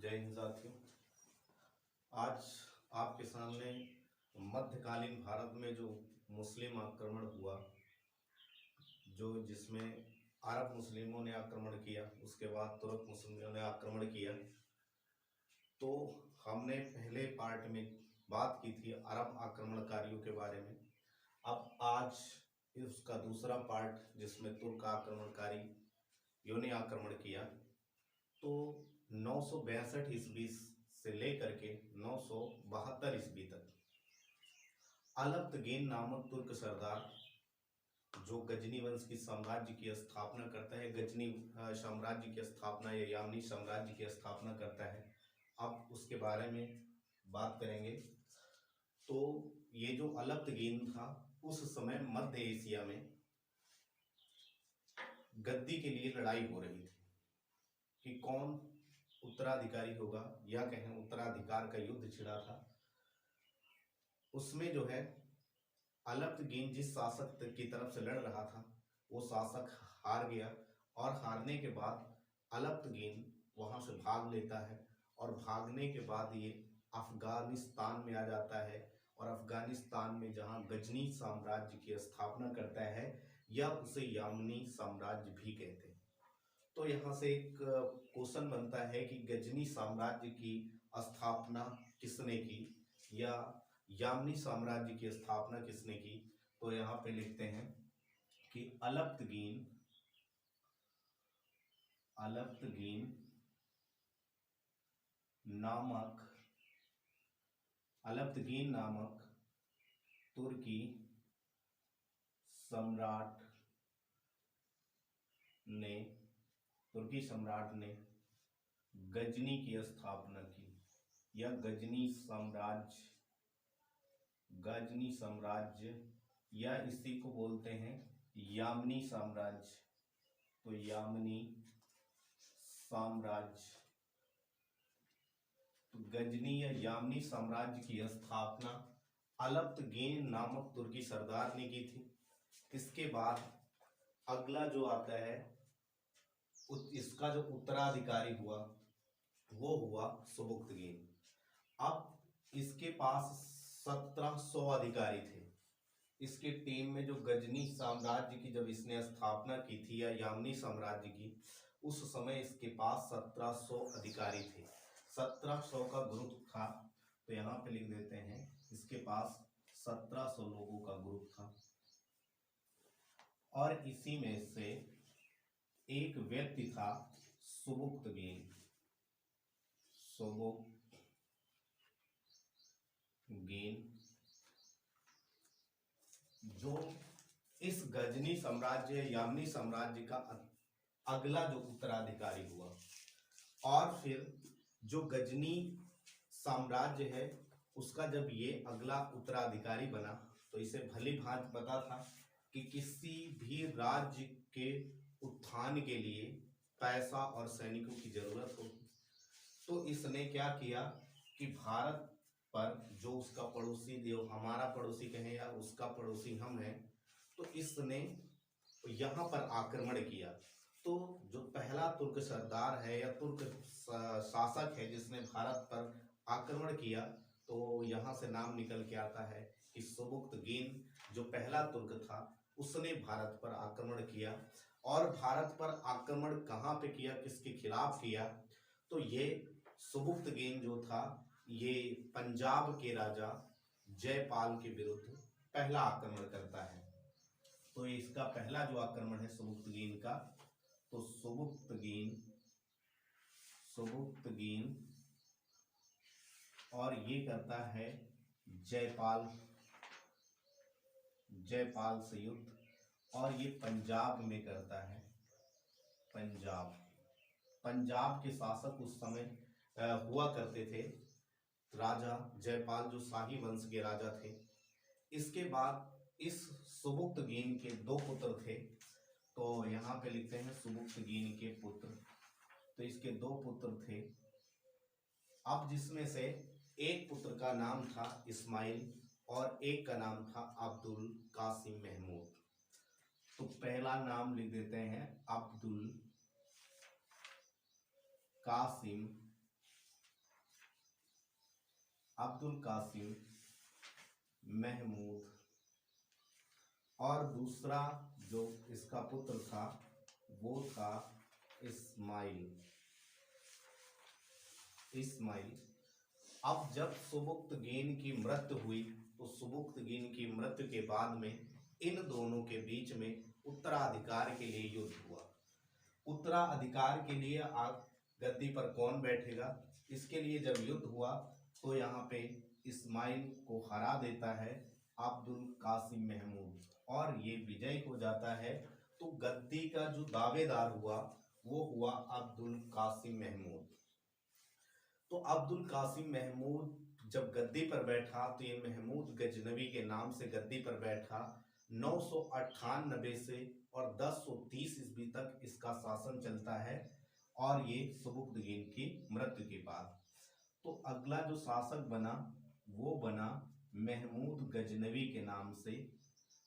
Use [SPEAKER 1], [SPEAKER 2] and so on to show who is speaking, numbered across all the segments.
[SPEAKER 1] जय हिंद साथियों। आज आपके सामने मध्यकालीन भारत में जो मुस्लिम आक्रमण हुआ, जो जिसमें अरब मुस्लिमों ने आक्रमण किया, उसके बाद तुर्क मुस्लिमों ने आक्रमण किया। तो हमने पहले पार्ट में बात की थी अरब आक्रमणकारियों के बारे में। अब आज उसका दूसरा पार्ट जिसमें तुर्क आक्रमणकारियों ने आक्रमण किया। तो 962 ईस्वी से लेकर के 972 ईस्वी तक अलब्तगीन नामक तुर्क सरदार, जो गजनी वंश की साम्राज्य की स्थापना करता है, गजनी साम्राज्य की स्थापना या यामनी साम्राज्य की स्थापना करता है। अब उसके बारे में बात करेंगे। तो ये जो अलब्तगीन था, उस समय मध्य एशिया में गद्दी के लिए लड़ाई हो रही थी कि कौन उत्तराधिकारी होगा, या कहें उत्तराधिकार का युद्ध छिड़ा था। उसमें जो है अलब्तगीन जिस शासक की तरफ से लड़ रहा था, वो शासक हार गया, और हारने के बाद अलब्तगीन वहां से भाग लेता है, और भागने के बाद ये अफगानिस्तान में आ जाता है, और अफगानिस्तान में जहां गजनी साम्राज्य की स्थापना करता है, या उसे यामनी साम्राज्य भी कहते हैं। तो यहाँ से एक क्वेश्चन बनता है कि गजनी साम्राज्य की स्थापना किसने की, या यामनी साम्राज्य की स्थापना किसने की। तो यहाँ पे लिखते हैं कि अलब्तगीन नामक तुर्की सम्राट ने गजनी की स्थापना की, या गजनी साम्राज्य, या इसी को बोलते हैं यामनी साम्राज्य। तो यामनी साम्राज्य, तो गजनी या यामनी साम्राज्य की स्थापना अलब्तगीन नामक तुर्की सरदार ने की थी। इसके बाद अगला जो आता है, इसका जो उत्तराधिकारी हुआ वो हुआ सुबुक्तगीन। अब इसके पास 1700 अधिकारी थे। इसके टीम में जो गजनी साम्राज्य की जब इसने स्थापना की थी, या यामनी साम्राज्य की, उस समय इसके पास 1700 अधिकारी थे। 1700 का ग्रुप था। तो यहाँ पे लिख देते हैं, इसके पास 1700 लोगों का ग्रुप था, और इसी में से एक व्यक्ति था सुबुक्तगीन, जो इस गजनी साम्राज्य यामनी साम्राज्य का अगला जो उत्तराधिकारी हुआ। और फिर जो गजनी साम्राज्य है, उसका जब ये अगला उत्तराधिकारी बना, तो इसे भली भांति पता था कि किसी भी राज्य के उत्थान के लिए पैसा और सैनिकों की जरूरत होगी। तो इसने क्या किया कि भारत पर जो उसका पड़ोसी, जो हमारा पड़ोसी कहें या उसका पड़ोसी हम हैं, तो इसने यहाँ पर आक्रमण किया। तो जो पहला तुर्क सरदार है या तुर्क शासक है जिसने भारत पर आक्रमण किया, तो यहाँ से नाम निकल के आता है कि सुबुक्तगीन जो पहला तुर्क था, उसने भारत पर आक्रमण किया। और भारत पर आक्रमण कहाँ पे किया, किसके खिलाफ किया? तो ये सुबुक्तगीन जो था, ये पंजाब के राजा जयपाल के विरुद्ध पहला आक्रमण करता है। तो इसका पहला जो आक्रमण है सुबुक्तगीन का, तो सुबुक्तगीन और ये करता है जयपाल से युद्ध, और ये पंजाब में करता है। पंजाब के शासक उस समय हुआ करते थे राजा जयपाल, जो शाही वंश के राजा थे। इसके बाद इस सुबुक्तगीन के दो पुत्र थे। तो यहाँ पे लिखते हैं सुबुक्तगीन के पुत्र। तो इसके दो पुत्र थे। अब जिसमें से एक पुत्र का नाम था इस्माइल, और एक का नाम था अब्दुल कासिम महमूद। तो पहला नाम लिख देते हैं अब्दुल कासिम अब्दुल कासिम महमूद, और दूसरा जो इसका पुत्र था वो था इस्माइल। अब जब सुबुक्तगीन की मृत्यु हुई तो सुबुक्तगीन की मृत्यु के बाद में इन दोनों के बीच में उत्तराधिकार के लिए युद्ध हुआ। उत्तराधिकार के लिए गद्दी पर कौन बैठेगा, इसके लिए जब युद्ध हुआ तो यहाँ पे इस्माइल को हरा देता है अब्दुल कासिम महमूद और ये विजय हो जाता है। तो गद्दी का जो दावेदार हुआ वो हुआ अब्दुल कासिम महमूद। तो अब्दुल कासिम महमूद जब गद्दी पर बैठा तो ये महमूद गजनवी के नाम से गद्दी पर बैठा 998 से और 1030 ईस्वी तक इसका शासन चलता है और ये सुबुक्तगीन की मृत्यु के बाद। तो अगला जो शासक बना वो बना महमूद गजनवी के नाम से।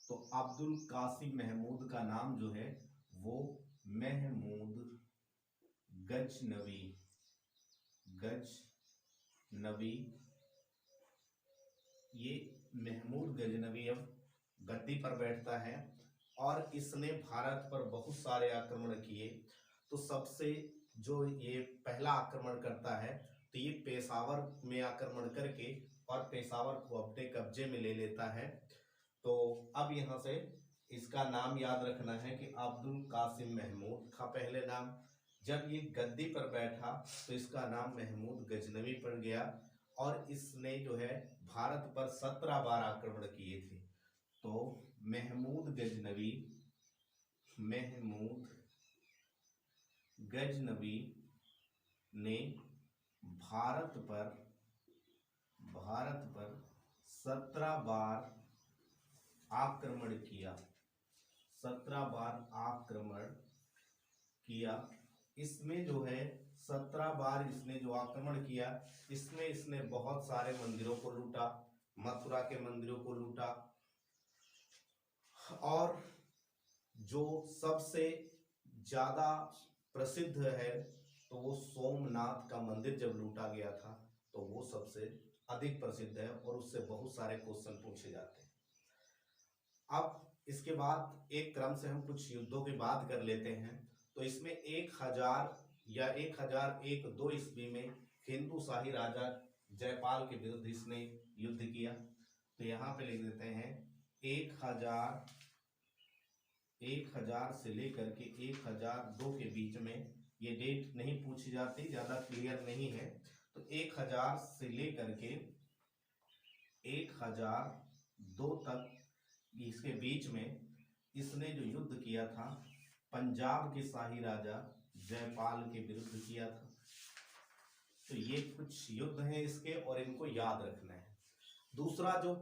[SPEAKER 1] तो अब्दुल कासिम महमूद का नाम जो है वो महमूद गजनवी ये महमूद गजनवी अब गद्दी पर बैठता है और इसने भारत पर बहुत सारे आक्रमण किए। तो सबसे जो ये पहला आक्रमण करता है तो ये पेशावर में आक्रमण करके और पेशावर को अपने कब्जे में ले लेता है। तो अब यहाँ से इसका नाम याद रखना है कि अब्दुल कासिम महमूद था पहले नाम। जब ये गद्दी पर बैठा तो इसका नाम महमूद गजनवी पड़ गया और इसने जो है भारत पर 17 बार आक्रमण किए थे। तो महमूद गजनवी ने भारत पर 17 बार आक्रमण किया। इसमें जो है 17 बार इसने जो आक्रमण किया इसमें इसने बहुत सारे मंदिरों को लूटा, मथुरा के मंदिरों को लूटा और जो सबसे ज्यादा प्रसिद्ध है तो वो सोमनाथ का मंदिर जब लूटा गया था तो वो सबसे अधिक प्रसिद्ध है और उससे बहुत सारे क्वेश्चन पूछे जाते हैं। अब इसके बाद एक क्रम से हम कुछ युद्धों की बात कर लेते हैं। तो इसमें 1000 या 1001-2 ईस्वी में हिंदू शाही राजा जयपाल के विरुद्ध इसने युद्ध किया। तो यहाँ पे लिख देते हैं 1000 से लेकर के 1002 के बीच में। ये डेट नहीं पूछी जाती, ज्यादा क्लियर नहीं है। तो 1000 से लेकर के 1002 तक इसके बीच में इसने जो युद्ध किया था पंजाब के शाही राजा जयपाल के विरुद्ध किया था। तो ये कुछ युद्ध हैं इसके और इनको याद रखना है। दूसरा जो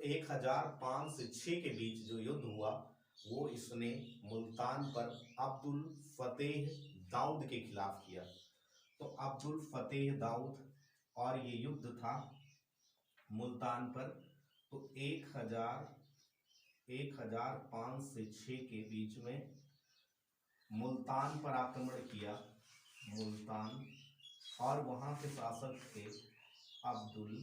[SPEAKER 1] 1005 से 6 के बीच जो युद्ध हुआ वो इसने मुल्तान पर अब्दुल फतेह दाऊद के खिलाफ किया। तो अब्दुल फतेह दाऊद और ये युद्ध था मुल्तान पर। तो 1005 से 6 के बीच में मुल्तान पर आक्रमण किया, मुल्तान, और वहां के शासक थे अब्दुल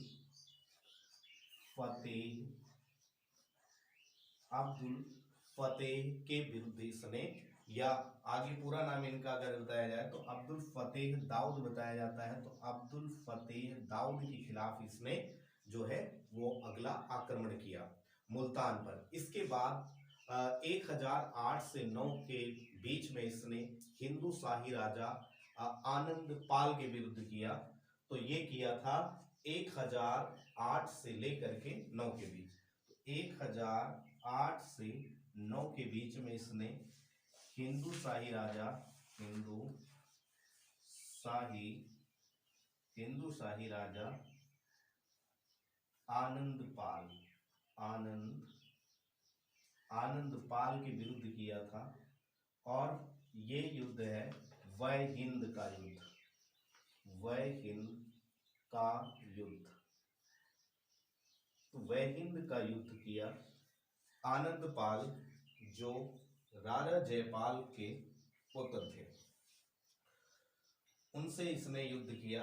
[SPEAKER 1] फतेह के विरुद्ध इसने, या आगे पूरा नाम इनका अगर बताया जाए तो अब्दुल फतेह दाऊद बताया जाता है। तो अब्दुल फतेह दाऊद के खिलाफ इसने जो है वो अगला आक्रमण किया मुल्तान पर। इसके बाद 1008 से 9 के बीच में इसने हिंदू शाही राजा आनंद पाल के विरुद्ध किया। तो ये किया था 1008 से लेकर के 9 के बीच। तो 1008 से 9 के बीच में इसने हिंदू शाही राजा आनंद पाल के विरुद्ध किया था और ये युद्ध है वय हिंद का युद्ध। तो वय हिंद का युद्ध किया आनंद पाल जो राजा जयपाल के पुत्र थे, उनसे इसने युद्ध किया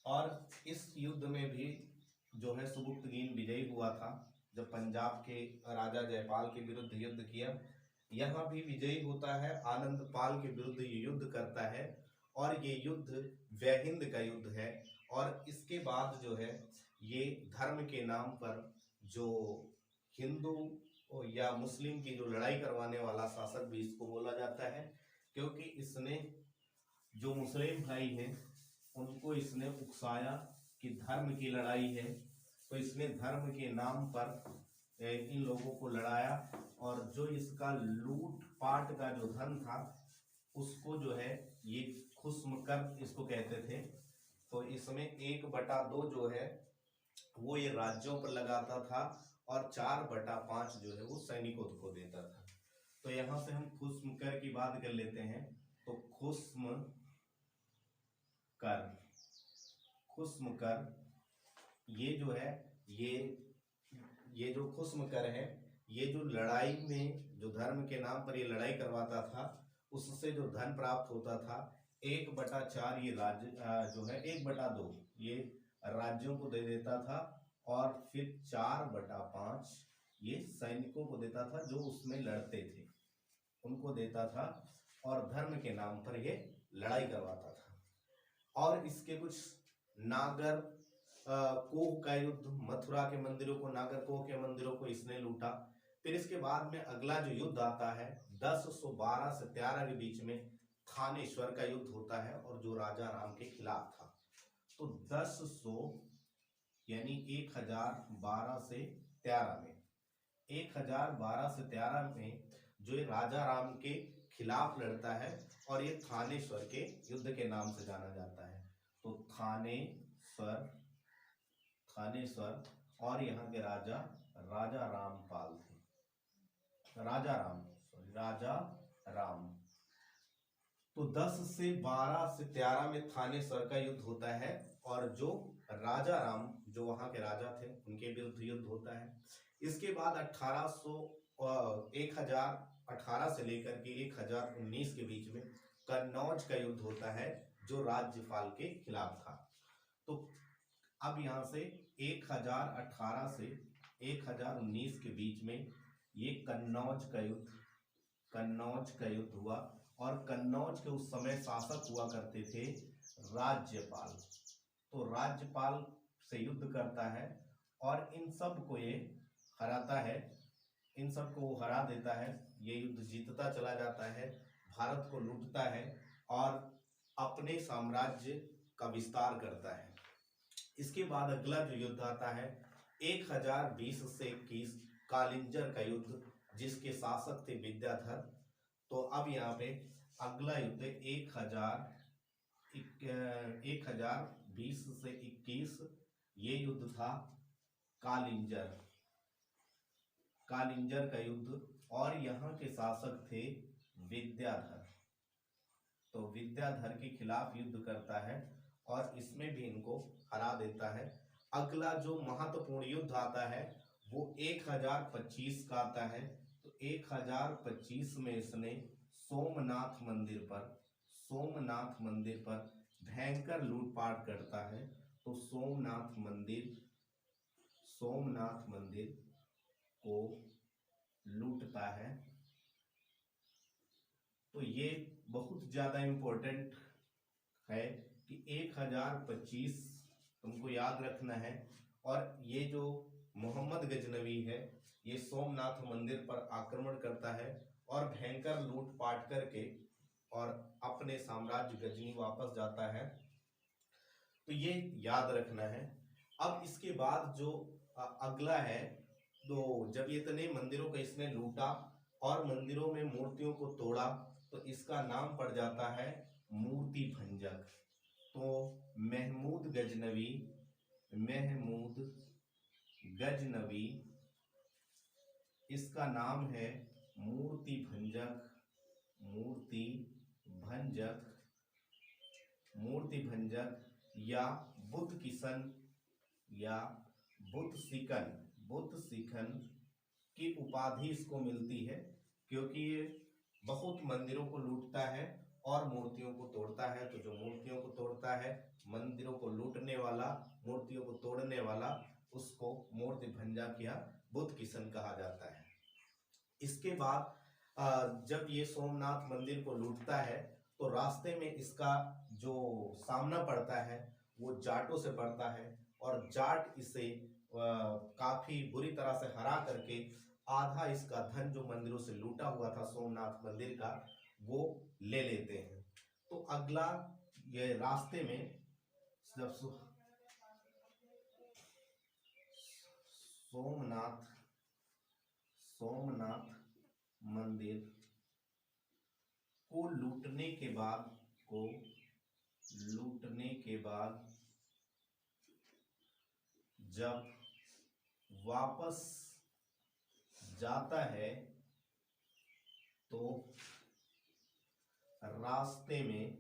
[SPEAKER 1] और इस युद्ध में भी जो है सुबुक्तगीन विजयी हुआ था। जब पंजाब के राजा जयपाल के विरुद्ध युद्ध किया, यहाँ भी विजयी होता है, आनंदपाल के विरुद्ध ये युद्ध करता है और ये युद्ध वैहिंद का युद्ध है। और इसके बाद जो है ये धर्म के नाम पर जो हिंदू या मुस्लिम की जो लड़ाई करवाने वाला शासक भी इसको बोला जाता है, क्योंकि इसने जो मुस्लिम भाई हैं उनको इसने उकसाया कि धर्म की लड़ाई है, तो इसने धर्म के नाम पर इन लोगों को लड़ाया और जो इसका लूट पाट का जो धन था उसको जो है ये खुस्मकर इसको कहते थे। तो इसमें 1/2 जो है वो ये राज्यों पर लगाता था और 4/5 जो है वो सैनिकों को देता था। तो यहाँ से हम खुस्मकर की बात कर लेते हैं। तो खुस्मकर ये जो है ये जो खुस्मकर है, ये जो लड़ाई में जो धर्म के नाम पर ये लड़ाई करवाता था उससे जो धन प्राप्त होता था 1/4 ये राज्य जो है 1/2 ये राज्यों को दे देता था और फिर 4/5 ये सैनिकों को देता था जो उसमें लड़ते थे, उनको देता था और धर्म के नाम पर ये लड़ाई करवाता था। और इसके कुछ नागर कोह का युद्ध, मथुरा के मंदिरों को, नागर कोह के मंदिरों को इसने लूटा। फिर इसके बाद में अगला जो युद्ध आता है 1012 से 13 के बीच में थानेश्वर का युद्ध होता है और जो राजा राम के खिलाफ था। तो 1000 यानी 1012 से 13 में 1012 से 13 में जो ये राजा राम के खिलाफ लड़ता है और ये थानेश्वर के युद्ध के नाम से जाना जाता है। तो थानेश्वर और यहाँ के राजा राजा रामपाल थे, राजा राम। तो 10 से 12 से 13 में थानेश्वर का युद्ध होता है और जो राजा राम जो वहां के राजा थे उनके विरुद्ध युद्ध होता है। इसके बाद 1018 से लेकर के 1019 के बीच में कन्नौज का युद्ध होता है जो राज्यपाल के खिलाफ था। तो अब यहाँ से 1018 से 1019 के बीच में ये कन्नौज का युद्ध हुआ और कन्नौज के उस समय शासक हुआ करते थे राज्यपाल। तो राज्यपाल से युद्ध करता है और इन सब को ये हराता है, इन सब को वो हरा देता है। ये युद्ध जीतता चला जाता है, भारत को लूटता है और अपने साम्राज्य का विस्तार करता है। इसके बाद अगला जो युद्ध आता है 1020 से 21 कालिंजर का युद्ध, जिसके शासक थे विद्याधर। तो अब यहाँ पे अगला युद्ध 1020 से 21 ये युद्ध था कालिंजर का युद्ध और यहाँ के शासक थे विद्याधर। तो विद्याधर के खिलाफ युद्ध करता है और इसमें भी इनको हरा देता है। अगला जो महत्वपूर्ण युद्ध आता है वो 1025 का आता है। तो 1025 में इसने सोमनाथ मंदिर पर भयंकर लूटपाट करता है। तो सोमनाथ मंदिर को लूटता है। तो ये बहुत ज्यादा इम्पोर्टेंट है कि 1025 तुमको याद रखना है। और ये जो मोहम्मद गजनवी है ये सोमनाथ मंदिर पर आक्रमण करता है और भयंकर लूटपाट करके और अपने साम्राज्य गजनी वापस जाता है। तो ये याद रखना है। अब इसके बाद जो अगला है, तो जब ये इतने मंदिरों को इसने लूटा और मंदिरों में मूर्तियों को तोड़ा तो इसका नाम पड़ जाता है मूर्ति भंजक। तो महमूद गजनवी इसका नाम है मूर्ति भंजक या बुद्ध सिखन की उपाधि इसको मिलती है, क्योंकि ये बहुत मंदिरों को लूटता है और मूर्तियों को तोड़ता है। तो जो मूर्तियों को तोड़ता है, मंदिरों को लूटने वाला, मूर्तियों को तोड़ने वाला, उसको मूर्ति भंजा किया बुद्ध किशन कहा जाता है। इसके बाद जब ये सोमनाथ मंदिर को लूटता है तो रास्ते में इसका जो सामना पड़ता है वो जाटों से पड़ता है, और जाट इसे काफी बुरी तरह से हरा करके आधा इसका धन जो मंदिरों से लूटा हुआ था सोमनाथ मंदिर का वो ले लेते हैं। तो अगला ये रास्ते में जब सोमनाथ मंदिर को लूटने के बाद जब वापस जाता है तो रास्ते में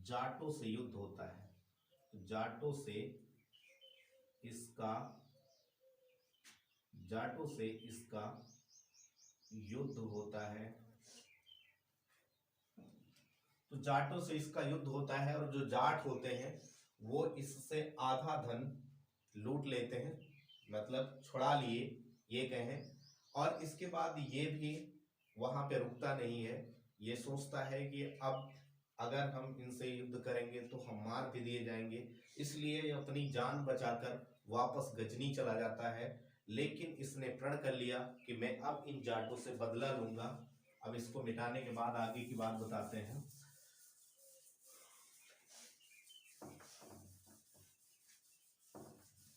[SPEAKER 1] जाटों से युद्ध होता है। जाटों से इसका युद्ध होता है। तो जाटों से इसका युद्ध होता है और जो जाट होते हैं वो इससे आधा धन लूट लेते हैं, मतलब छुड़ा लिए ये कहें। और इसके बाद ये भी वहां पे रुकता नहीं है, ये सोचता है कि अब अगर हम इनसे युद्ध करेंगे तो हम मार भी दिए जाएंगे, इसलिए अपनी जान बचाकर वापस गजनी चला जाता है। लेकिन इसने प्रण कर लिया कि मैं अब इन जाटों से बदला लूंगा। अब इसको मिटाने के बाद आगे की बात बताते हैं।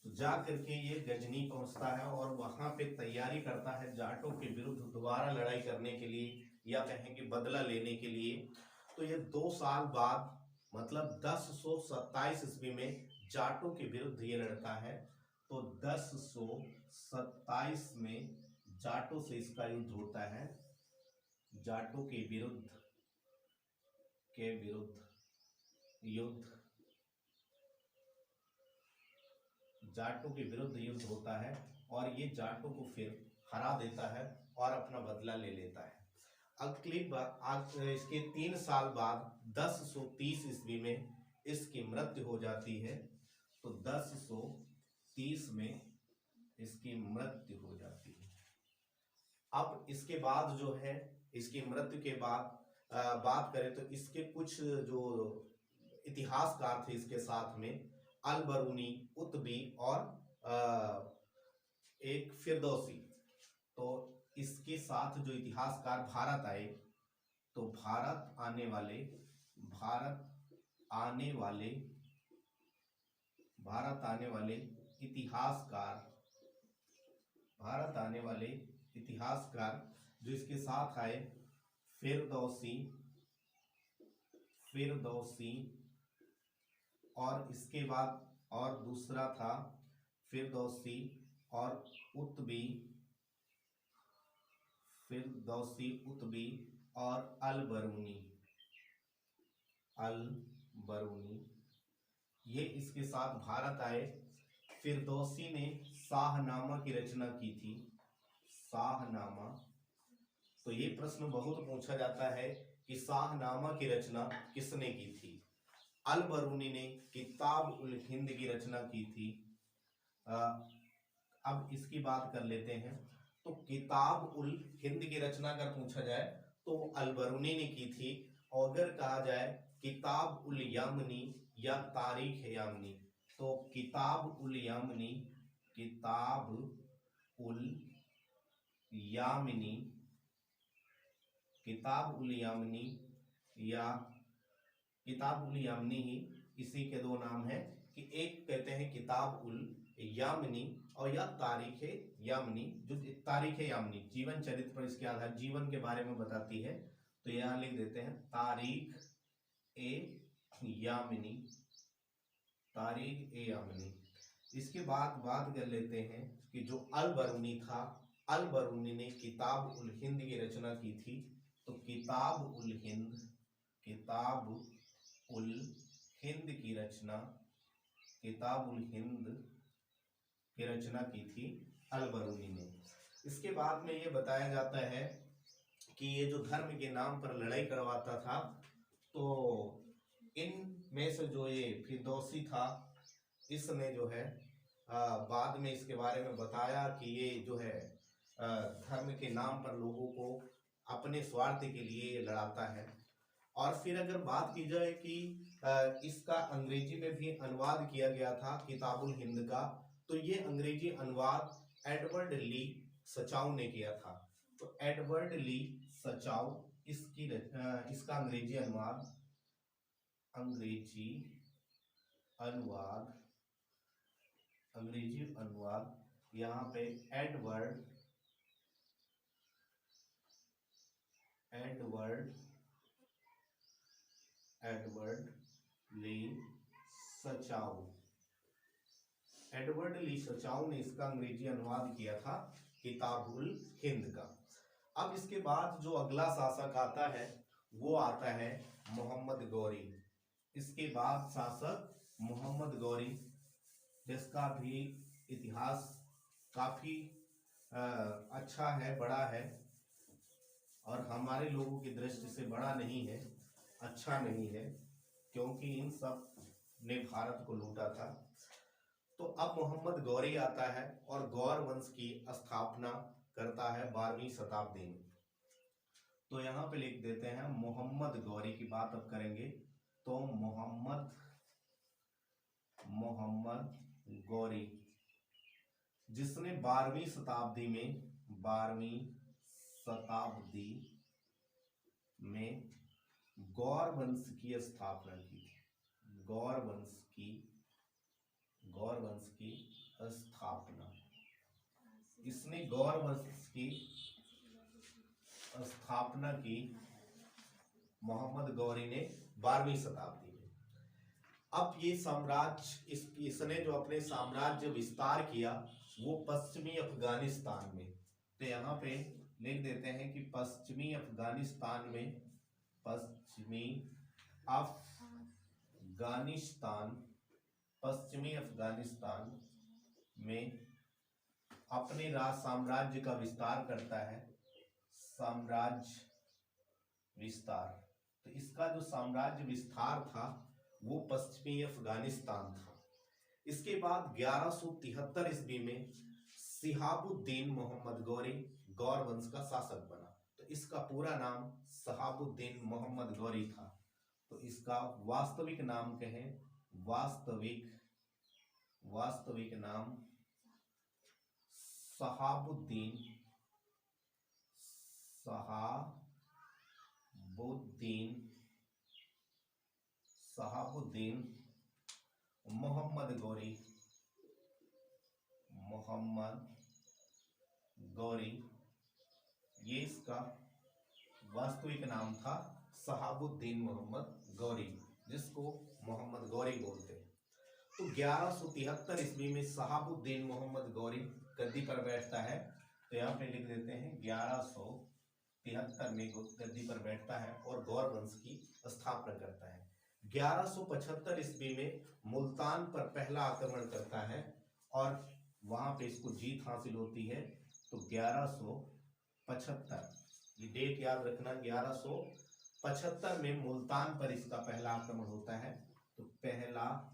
[SPEAKER 1] तो जा करके ये गजनी पहुंचता है और वहां पे तैयारी करता है जाटों के विरुद्ध दोबारा लड़ाई करने के लिए, या कहें कि बदला लेने के लिए। तो ये 2 साल बाद मतलब 1027 ईस्वी में जाटों के विरुद्ध ये लड़ता है। तो 1027 में जाटों से इसका युद्ध होता है। जाटों के विरुद्ध युद्ध, जाटों के विरुद्ध युद्ध होता है और ये जाटों को फिर हरा देता है और अपना बदला ले लेता है। अगली बार इसके 3 साल बाद 1030 ईस्वी में इसकी मृत्यु हो जाती है। तो 1030 में इसकी मृत्यु हो जाती है। अब इसके बाद जो है, इसकी मृत्यु के बाद बात करें तो इसके कुछ जो इतिहासकार थे इसके साथ में, अल बरूनी, उत्बी और एक फिरदौसी। तो इसके साथ जो इतिहासकार भारत आए, तो भारत आने वाले इतिहासकार जो इसके साथ आए, फिरदौसी और इसके बाद और दूसरा था फिरदौसी और उत्बी और अल बरूनी, ये इसके साथ भारत आए। फिरदौसी ने शाहनामा की रचना की थी। शाहनामा, तो ये प्रश्न बहुत पूछा जाता है कि शाहनामा की रचना किसने की थी। अल बरूनी ने किताब उल हिंद की रचना की थी। अब इसकी बात कर लेते हैं। तो किताब उल हिंद की रचना अगर पूछा जाए तो अल बरूनी ने की थी, और अगर कहा जाए किताब उल यामनी या तारीख यामनी, तो किताब उल यामनी या किताब उल यामनी ही, इसी के 2 नाम हैं कि एक कहते हैं किताब उल यामनी और या तारीख यामनी। जो तारीख यामनी जीवन चरित्र पर इसके आधार जीवन के बारे में बताती है, तो यहाँ लिख देते हैं तारीख ए यामनी। इसके बाद बात कर लेते हैं कि जो अल बरूनी था, अल बरूनी ने किताब उल हिंद की रचना की थी। तो किताब उल हिंद की रचना की थी अल बरूनी ने। इसके बाद में ये बताया जाता है कि ये जो धर्म के नाम पर लड़ाई करवाता था, तो इन में से जो ये फिरदौसी था, इसने जो है बाद में इसके बारे में बताया कि ये जो है धर्म के नाम पर लोगों को अपने स्वार्थ के लिए लड़ाता है। और फिर अगर बात की जाए कि इसका अंग्रेजी में भी अनुवाद किया गया था किताबुल हिंद का, तो ये अंग्रेजी अनुवाद एडवर्ड ली सचाउ ने किया था। तो एडवर्ड ली सचाउ इसका अंग्रेजी अनुवाद यहाँ पे एडवर्ड ली सचाउ ने इसका अंग्रेजी अनुवाद किया था किताबुल हिंद का। अब इसके बाद जो अगला शासक आता है वो आता है मोहम्मद गौरी। इसके बाद शासक मोहम्मद गौरी, जिसका भी इतिहास काफी अच्छा है, बड़ा है, और हमारे लोगों की दृष्टि से बड़ा नहीं है, अच्छा नहीं है, क्योंकि इन सब ने भारत को लूटा था। तो अब मोहम्मद गौरी आता है और गौर वंश की स्थापना करता है 12वीं शताब्दी में। तो यहाँ पे लिख देते हैं मोहम्मद गौरी की बात अब करेंगे। तो मोहम्मद गौरी, जिसने 12वीं शताब्दी में गौर वंश की स्थापना की थी। गौर वंश की स्थापना, इसने गौर वंश की स्थापना की मोहम्मद गौरी ने 12वीं शताब्दी में। अब ये साम्राज्य, इसने जो अपने साम्राज्य विस्तार किया वो पश्चिमी अफगानिस्तान में। तो यहाँ पे लिख देते हैं कि पश्चिमी अफगानिस्तान में अपने साम्राज्य का विस्तार करता है। साम्राज्य विस्तार, तो इसका जो साम्राज्य विस्तार था वो पश्चिमी अफगानिस्तान था। इसके बाद 1173 ईस्वी में शिहाबुद्दीन मोहम्मद गौरी गौर वंश का शासक बना। तो इसका पूरा नाम शिहाबुद्दीन मोहम्मद गौरी था। तो इसका वास्तविक नाम कहें, वास्तविक नाम शहाबुद्दीन मोहम्मद गौरी, ये इसका वास्तविक नाम था शहाबुद्दीन मोहम्मद गौरी, जिसको मोहम्मद गौरी बोलते हैं। तो 1173 ईस्वी में शहाबुद्दीन मोहम्मद गौरी गद्दी पर बैठता है। तो यहाँ पे लिख देते हैं 1173 में गद्दी पर बैठता है और गौर वंश की स्थापना करता है। 1175 ईस्वी में मुल्तान पर पहला आक्रमण करता है और वहां पे इसको जीत हासिल होती है। तो 1175, ये डेट याद रखना, 1175 में मुल्तान पर इसका पहला आक्रमण होता है। तो पहला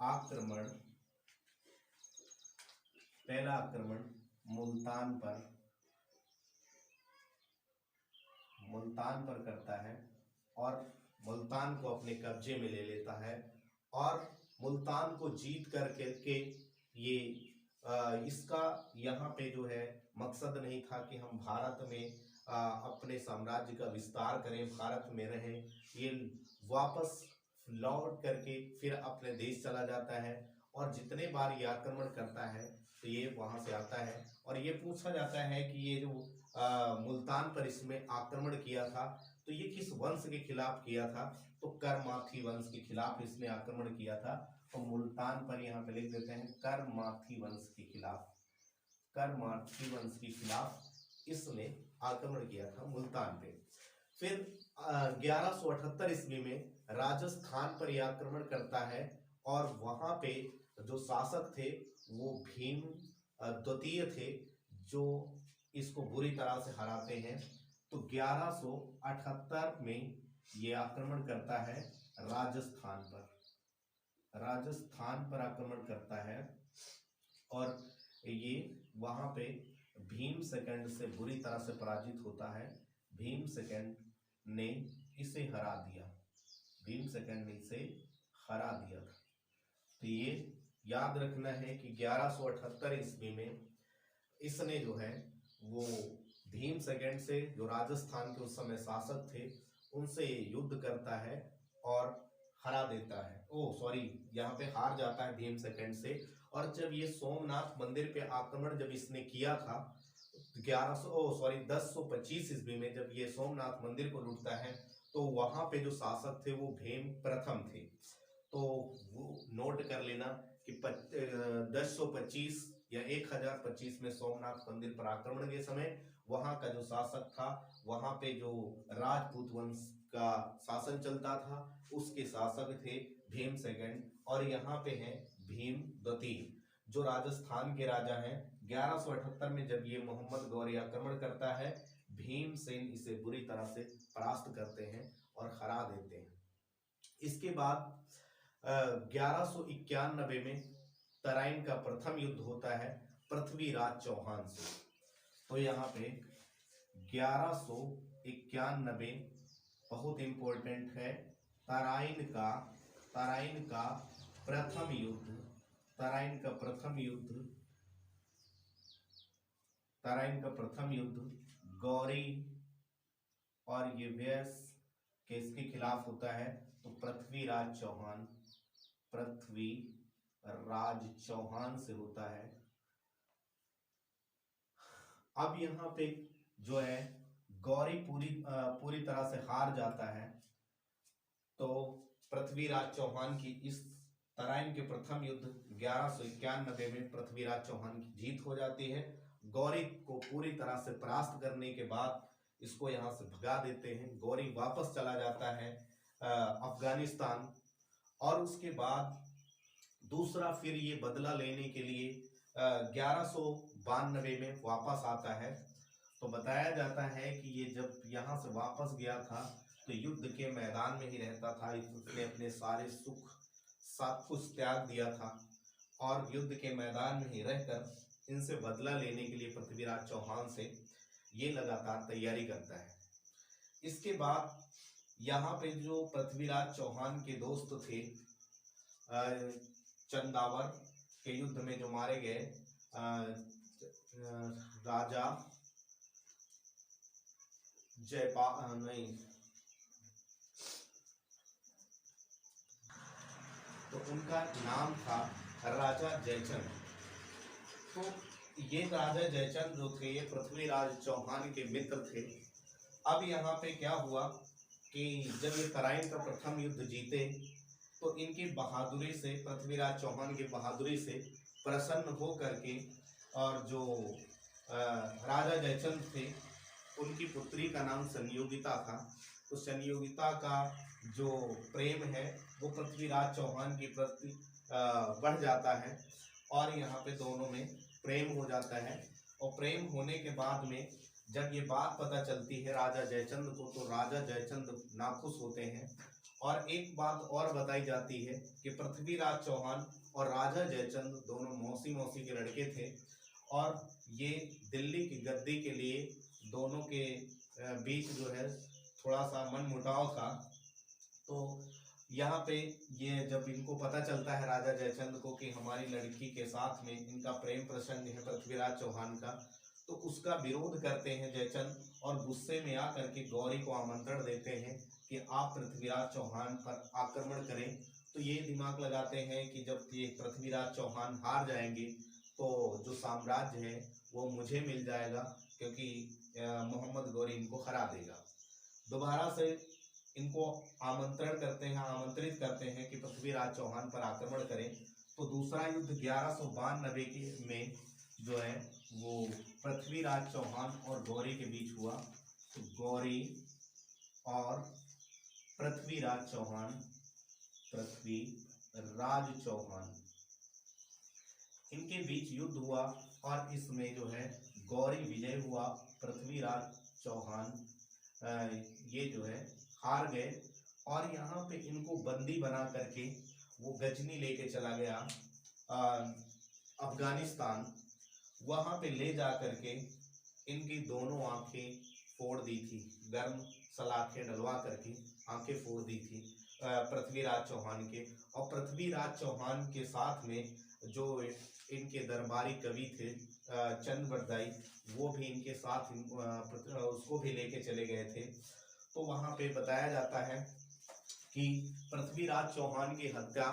[SPEAKER 1] आक्रमण मुल्तान पर करता है और मुल्तान को अपने कब्जे में ले लेता है। और मुल्तान को जीत करके ये इसका यहाँ पे जो है मकसद नहीं था कि हम भारत में अपने साम्राज्य का विस्तार करें, भारत में रहें। ये वापस लौट करके फिर अपने देश चला जाता है और जितने बार ये आक्रमण करता है तो ये वहां से आता है। और ये पूछा जाता है कि ये जो मुल्तान पर इसमें आक्रमण किया था तो ये किस वंश के खिलाफ किया था? तो करमाथी वंश के खिलाफ इसने आक्रमण किया था। तो मुल्तान पर यहाँ पे लिख देते हैं करमाथी वंश के खिलाफ इसने आक्रमण किया था मुल्तान पे। फिर 1178 ईस्वी में राजस्थान पर यह आक्रमण करता है और वहां पे जो शासक थे वो भीम द्वितीय थे, जो इसको बुरी तरह से हराते हैं। तो 1178 में ये आक्रमण करता है राजस्थान पर, राजस्थान पर आक्रमण करता है और ये वहां पे भीमसेकंड से बुरी तरह से पराजित होता है। भीमसेकंड ने इसे हरा दिया, भीमसेकंड ने इसे हरा दिया था। तो ये याद रखना है कि 1178 ईस्वी में इसने जो है वो भीमसेकंड से, जो राजस्थान के उस समय शासक थे, उनसे युद्ध करता है और हरा देता है। ओ सॉरी, यहाँ पे हार जाता है भीमसेकंड से। और जब ये सोमनाथ मंदिर पे आक्रमण जब इसने किया था 1025 ईस्वी में, जब ये सोमनाथ मंदिर को लूटता है, तो वहां पे जो शासक थे वो भीम प्रथम थे। तो वो नोट कर लेना कि 1025 या 1025 में सोमनाथ मंदिर पर आक्रमण के समय वहां का जो शासक था, वहां पे जो राजपूत वंश का शासन चलता था, उसके शासक थे भीमसेकंड। और यहाँ पे है भीम द्वितीय, जो राजस्थान के राजा हैं। 1178 में जब ये मोहम्मद गौरी आक्रमण करता है, भीमसेन इसे बुरी तरह से परास्त करते हैं और हरा देते हैं। इसके बाद 1191 में तराइन का प्रथम युद्ध होता है पृथ्वीराज चौहान से। तो यहाँ पे 1191 बहुत इंपॉर्टेंट है। तराइन का प्रथम युद्ध, तराइन का प्रथम युद्ध गौरी और ये व्यस किसके खिलाफ होता है? तो पृथ्वीराज चौहान से होता है। अब यहाँ पे जो है गौरी पूरी तरह से हार जाता है। तो पृथ्वीराज चौहान की इस तराइन के प्रथम युद्ध 1191 में पृथ्वीराज चौहान की जीत हो जाती है। गौरी को पूरी तरह से परास्त करने के बाद इसको यहाँ से भगा देते हैं। गौरी वापस चला जाता है अफगानिस्तान। और उसके बाद दूसरा फिर ये बदला लेने के लिए 1192 में वापस आता है। तो बताया जाता है कि ये जब यहाँ से वापस गया था तो युद्ध के मैदान में ही रहता था। उसने अपने सारे सुख सब कुछ त्याग दिया था और युद्ध के मैदान में ही रहकर इनसे बदला लेने के लिए पृथ्वीराज चौहान से ये लगातार तैयारी करता है। इसके बाद यहाँ पे जो पृथ्वीराज चौहान के दोस्त थे, चंदावर के युद्ध में जो मारे गए राजा तो उनका नाम था राजा जयचंद। तो ये राजा जयचंद जो थे ये पृथ्वीराज चौहान के मित्र थे। अब यहाँ पे क्या हुआ कि जब ये तराइन का प्रथम युद्ध जीते तो इनकी बहादुरी से, पृथ्वीराज चौहान की बहादुरी से प्रसन्न हो करके, और जो राजा जयचंद थे उनकी पुत्री का नाम संयोगिता था, तो संयोगिता का जो प्रेम है वो पृथ्वीराज चौहान के प्रति बढ़ जाता है और यहाँ पे दोनों में प्रेम हो जाता है। और प्रेम होने के बाद में जब ये बात पता चलती है राजा जयचंद को, तो राजा जयचंद नाखुश होते हैं। और एक बात और बताई जाती है कि पृथ्वीराज चौहान और राजा जयचंद दोनों मौसी के लड़के थे और ये दिल्ली की गद्दी के लिए दोनों के बीच जो है थोड़ा सा मनमुटाव था। तो यहाँ पे ये जब इनको पता चलता है राजा जयचंद को कि हमारी लड़की के साथ में इनका प्रेम प्रसंग है पृथ्वीराज चौहान का, तो उसका विरोध करते हैं जयचंद और गुस्से में आकर के गौरी को आमंत्रण देते हैं कि आप पृथ्वीराज चौहान पर आक्रमण करें। तो ये दिमाग लगाते हैं कि जब ये पृथ्वीराज चौहान हार जाएंगे तो जो साम्राज्य है वो मुझे मिल जाएगा, क्योंकि मोहम्मद गौरी इनको हरा देगा। दोबारा से इनको आमंत्रित करते हैं कि पृथ्वीराज चौहान पर आक्रमण करें। तो दूसरा युद्ध 1192 में जो है वो पृथ्वीराज चौहान और गौरी के बीच हुआ। तो गौरी और पृथ्वीराज चौहान इनके बीच युद्ध हुआ और इसमें जो है गौरी विजय हुआ, पृथ्वीराज चौहान ये जो है हार गए और यहाँ पे इनको बंदी बना करके वो गजनी लेके चला गया अफगानिस्तान। वहां पे ले जा करके इनकी दोनों आंखें फोड़ दी थी, गर्म सलाखें डलवा करके आंखें फोड़ दी थी पृथ्वीराज चौहान के। और पृथ्वीराज चौहान के साथ में जो इनके दरबारी कवि थे चंद बरदाई, वो भी इनके साथ उसको भी लेके चले गए थे। तो वहां पे बताया जाता है कि पृथ्वीराज चौहान की हत्या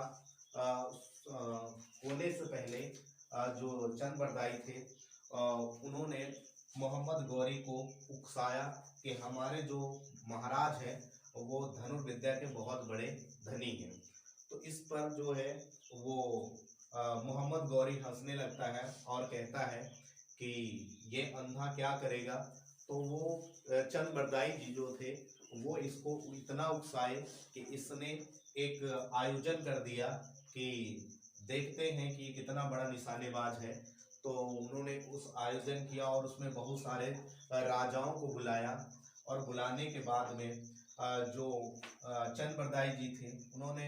[SPEAKER 1] होने से पहले जो चंद बरदाई थे उन्होंने मोहम्मद गौरी को उकसाया कि हमारे जो महाराज हैं वो धनुर्विद्या के बहुत बड़े धनी हैं। तो इस पर जो है वो मोहम्मद गौरी हंसने लगता है और कहता है कि ये अंधा क्या करेगा। तो वो चंद बरदाई जी जो थे वो इसको इतना उकसाए कि इसने एक आयोजन कर दिया कि देखते हैं कि कितना बड़ा निशानेबाज है। तो उन्होंने उस आयोजन किया और उसमें बहुत सारे राजाओं को बुलाया और बुलाने के बाद में जो चंद बरदाई जी थे उन्होंने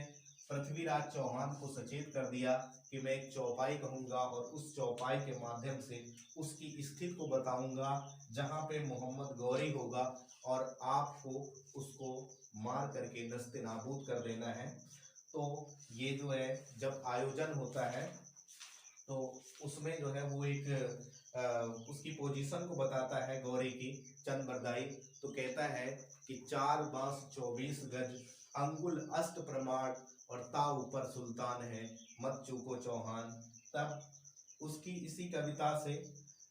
[SPEAKER 1] पृथ्वीराज चौहान को सचेत कर दिया कि मैं एक चौपाई कहूँगा और उस चौपाई के माध्यम से उसकी स्थिति को बताऊंगा जहाँ पे मोहम्मद गौरी होगा और आपको उसको मार करके नस्ते नाबूद कर देना है। तो ये जो है जब आयोजन होता है तो उसमें जो है वो एक उसकी पोजीशन को बताता है गौरी की चंद बरदाई। तो कहता है कि 4 बांस 24 गज अंगुल अष्ट प्रमाण और ता ऊपर सुल्तान है मत चूको चौहान। तब उसकी इसी कविता से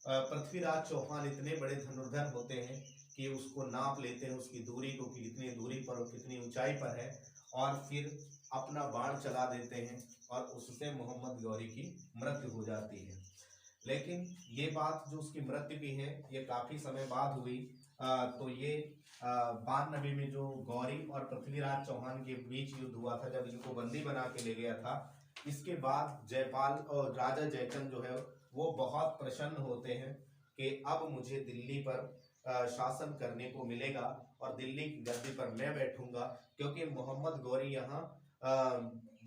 [SPEAKER 1] पृथ्वीराज चौहान इतने बड़े धनुर्धर होते हैं कि उसको नाप लेते हैं उसकी दूरी को कि कितनी दूरी पर और कितनी ऊंचाई पर है और फिर अपना बाण चला देते हैं और उससे मोहम्मद गौरी की मृत्यु हो जाती है। लेकिन ये बात जो उसकी मृत्यु की है ये काफी समय बाद हुई। तो ये 92 में जो गौरी और पृथ्वीराज चौहान के बीच युद्ध हुआ था जब इनको बंदी बना के ले गया था। इसके बाद जयपाल और राजा जयचंद जो है वो बहुत प्रसन्न होते हैं कि अब मुझे दिल्ली पर शासन करने को मिलेगा और दिल्ली की गद्दी पर मैं बैठूंगा, क्योंकि मोहम्मद गौरी यहाँ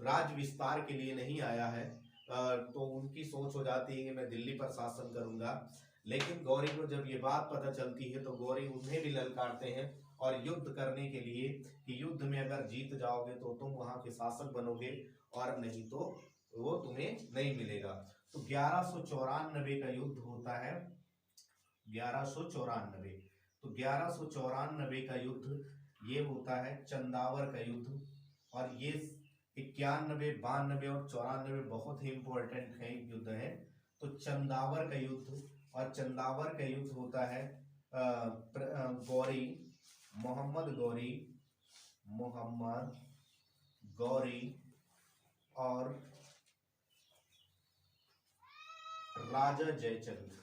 [SPEAKER 1] राज विस्तार के लिए नहीं आया है। तो उनकी सोच हो जाती है कि मैं दिल्ली पर शासन करूंगा। लेकिन गौरी को जब ये बात पता चलती है तो गौरी उन्हें भी ललकारते हैं और युद्ध करने के लिए कि युद्ध में अगर जीत जाओगे तो तुम वहां के शासक बनोगे और नहीं तो वो तुम्हें नहीं मिलेगा। तो 1194 का युद्ध होता है 1194। तो 1194 का युद्ध ये होता है चंदावर का युद्ध। और ये 91, 92 और 94 बहुत ही इंपॉर्टेंट है युद्ध है। तो चंदावर का युद्ध, और चंदावर का युद्ध होता है गौरी मोहम्मद गौरी और राजा जयचंद।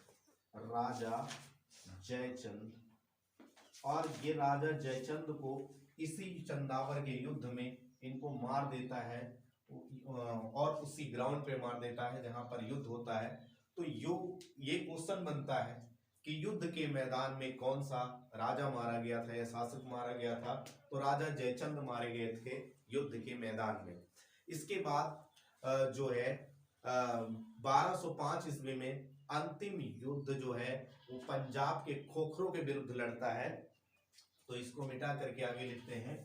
[SPEAKER 1] और ये राजा जयचंद को इसी चंदावर के युद्ध में इनको मार देता है और उसी ग्राउंड पे मार देता है जहां पर युद्ध होता है। तो ये क्वेश्चन बनता है कि युद्ध के मैदान में कौन सा राजा मारा गया था या शासक मारा गया था। तो राजा जयचंद मारे गए थे युद्ध के मैदान में। इसके बाद जो है 1205 ईस्वी में अंतिम युद्ध जो है वो पंजाब के खोखरों के विरुद्ध लड़ता है। तो इसको मिटा करके आगे लिखते हैं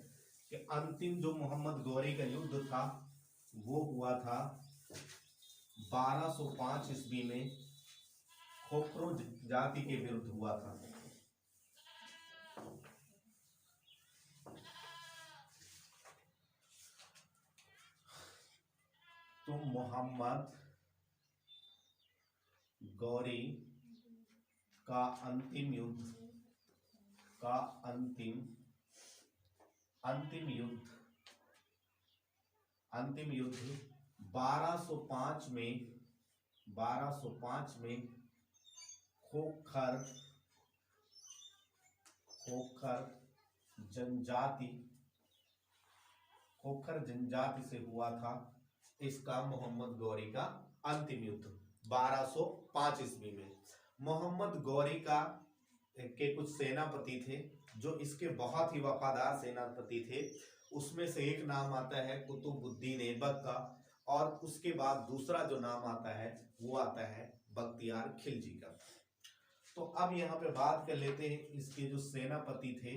[SPEAKER 1] कि अंतिम जो मोहम्मद गौरी का युद्ध था वो हुआ था 1205 ईस्वी में खोखरों जाति के विरुद्ध हुआ था। तो मोहम्मद गौरी का अंतिम युद्ध अंतिम युद्ध 1205 में खोखर जनजाति से हुआ था। इसका मोहम्मद गौरी का अंतिम युद्ध 1205 ईस्वी में। मोहम्मद गौरी के कुछ सेनापति थे जो इसके बहुत ही वफादार सेनापति थे उसमें से एक नाम आता है कुतुबुद्दीन ऐबक का, और उसके बाद दूसरा जो नाम आता है वो आता है बख्तियार खिलजी का। तो अब यहाँ पे बात कर लेते हैं इसके जो सेनापति थे,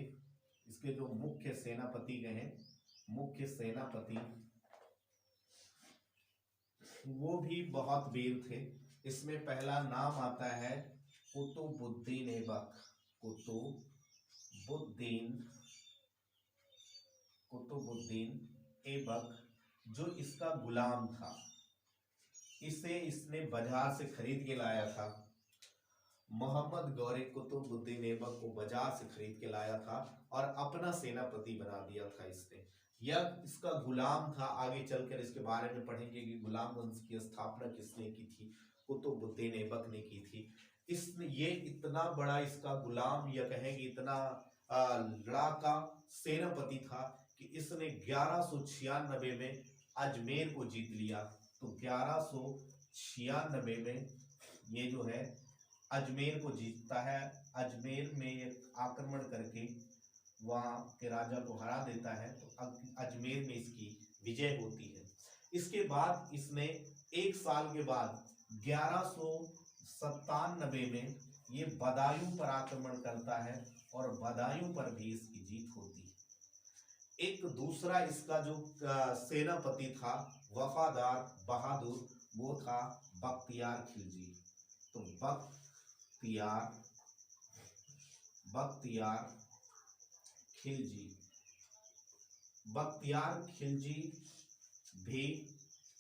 [SPEAKER 1] इसके जो मुख्य सेनापति गए, मुख्य सेनापति वो भी बहुत वीर थे। इसमें पहला नाम आता है कुतुबुद्दीन ऐबक। कुतुबुद्दीन ऐबक जो इसका गुलाम था, इसे इसने बाजार से खरीद के लाया था। मोहम्मद गौरी कुतुबुद्दीन ऐबक को बाजार से खरीद के लाया था और अपना सेनापति बना दिया था इसने। यह इसका गुलाम था। आगे चलकर इसके बारे में पढ़ेंगे कि गुलाम वंश की स्थापना किसने की थी, कुतुबुद्दीन ऐबक ने की थी। इसने ये इतना बड़ा इसका गुलाम या कहेंगे इतना लड़ाका सेनापति था कि इसने 1196 में अजमेर को जीत लिया। तो 1196 में ये जो है अजमेर को जीतता है। अजमेर में आक्रमण करके वहां के राजा को हरा देता है। तो अजमेर में इसकी विजय होती है। इसके बाद इसने एक साल के बाद 1197 में ये बदायूं पर आक्रमण करता है और बदायूं पर भी इसकी जीत होती है। एक दूसरा इसका जो सेनापति था वफादार बहादुर, वो था बख्तियार खिलजी। तो बख्तियार खिलजी भी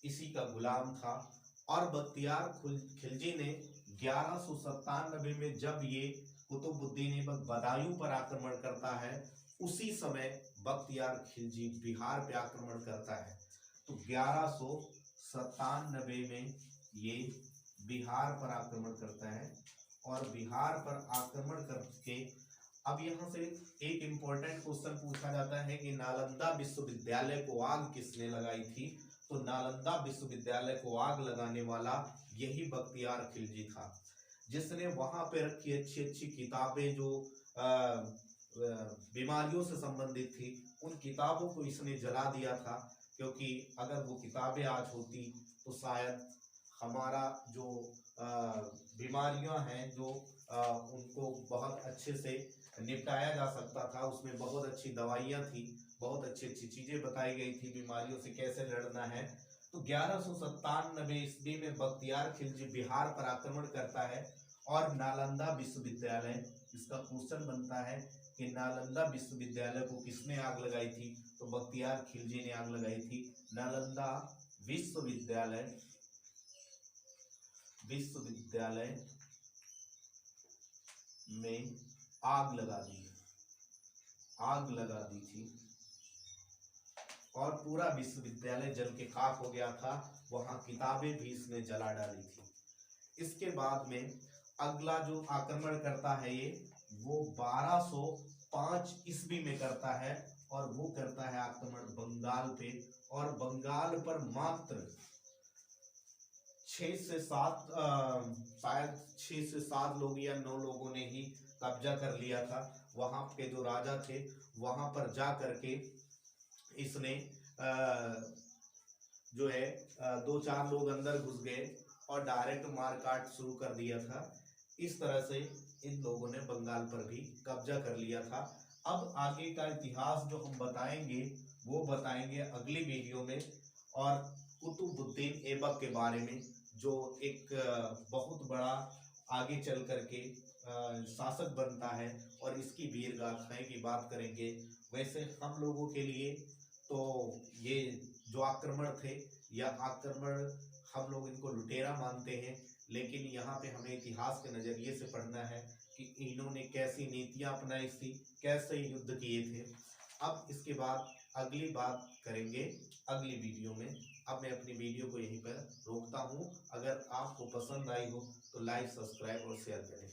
[SPEAKER 1] इसी का गुलाम था। और बख्तियार खिलजी ने 1197 में जब ये कुतुबुद्दीन ऐबक बदायूं पर आक्रमण करता है, उसी समय बख्तियार खिलजी बिहार पे आक्रमण करता है। तो 1197 में ये बिहार पर आक्रमण करता है और बिहार पर आक्रमण करके अब यहाँ से एक इम्पोर्टेंट क्वेश्चन पूछा जाता है कि नालंदा विश्वविद्यालय को आग किसने लगाई थी। तो नालंदा विश्वविद्यालय को आग लगाने वाला यही बख्तियार खिलजी था, जिसने वहां पे रखी अच्छी अच्छी किताबें जो बीमारियों से संबंधित थी, उन किताबों को इसने जला दिया था। क्योंकि अगर वो किताबें आज होती तो शायद हमारा जो बीमारियां हैं जो उनको बहुत अच्छे से निपटाया जा सकता था। उसमें बहुत अच्छी दवाइयां थी, बहुत अच्छी अच्छी चीजें बताई गई थी बीमारियों से कैसे लड़ना है। तो 1197 ईस्वी में बख्तियार खिलजी बिहार पर आक्रमण करता है और नालंदा विश्वविद्यालय, इसका क्वेश्चन बनता है कि नालंदा विश्वविद्यालय को किसने आग लगाई थी। तो बख्तियार खिलजी ने आग लगाई थी। नालंदा विश्वविद्यालय में आग लगा दी थी और पूरा विश्वविद्यालय जल के खाक हो गया था। वहां किताबें भी इसने जला डाली थी। इसके बाद में अगला जो आक्रमण करता है ये वो 1205 ईस्वी में करता है और वो करता है आक्रमण बंगाल पे। और बंगाल पर मात्र 6 से 7 लोग या 9 लोगों ने ही कब्जा कर लिया था। वहां के जो राजा थे वहां पर जा करके इसने जो है 2-4 लोग अंदर घुस गए और डायरेक्ट मारकाट शुरू कर दिया था। इस तरह से इन लोगों ने बंगाल पर भी कब्जा कर लिया था। अब आगे का इतिहास जो हम बताएंगे वो बताएंगे अगली वीडियो में, और कुतुबुद्दीन ऐबक के बारे में जो एक बहुत बड़ा आगे चल करके शासक बनता है और इसकी वीर गाथाएं की बात करेंगे। वैसे हम लोगों के लिए तो ये जो आक्रमण थे या आक्रमण हम लोग इनको लुटेरा मानते हैं, लेकिन यहाँ पे हमें इतिहास के नज़रिए से पढ़ना है कि इन्होंने कैसी नीतियाँ अपनाई थी, कैसे युद्ध किए थे। अब इसके बाद अगली बात करेंगे अगली वीडियो में। अब मैं अपनी वीडियो को यहीं पर रोकता हूँ। अगर आपको पसंद आई हो तो लाइक, सब्सक्राइब और शेयर करें।